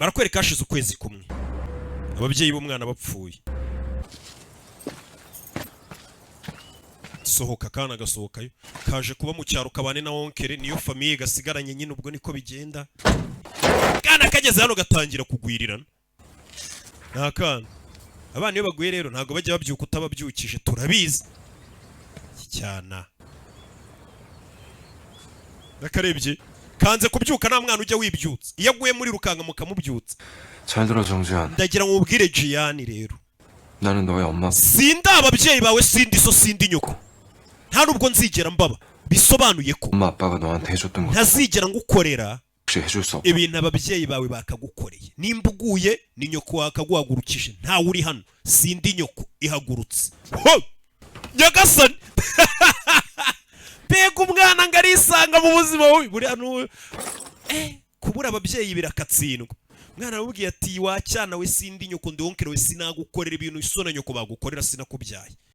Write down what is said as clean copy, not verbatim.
barakwereka hashize ukwezi kumwe ababyeyi b'umwana bapfuye sohoka kana gasohokayo kaje kuba mu cyaro kabane na onkere niyo famille gasigaranye nyine ubwo niko bigenda kana kageze hano gatangira kugwirirana nakana abana iyo baguye rero ntago bajya babyuka utababyukije turabizi cyana nakarebye kanze kubyuka nta mwana ujya wibyutsa iyo aguye muri rukanga mukamubyutsa 잘 들어 정지한. ndagira ngo ubwire Jiani rero 나는 너의 엄마. sinda ababyeyi bawe sindi so sindi nyoko nta nubwo nzigera mbaba bisobanuye ko 엄마 아빠가 너한테 해줬던 거 ntazigera ngukorera 혹시 해줄 수 없어. ibintu ababyeyi bawe bakagukoreye nimba uguye ni nyoko wakaguhagurukije ntawe uri hano sindi nyoko ihagurutse ho nyagasani mbega umwana ngo arisanga mu buzima bubi buri hano kubura ababyeyi birakatsindwa mwana arabubwiye ati wacyana we sindi nyoko ndonkere we sinagukorera ibintu isona nyoko bagukorera sinakubyaye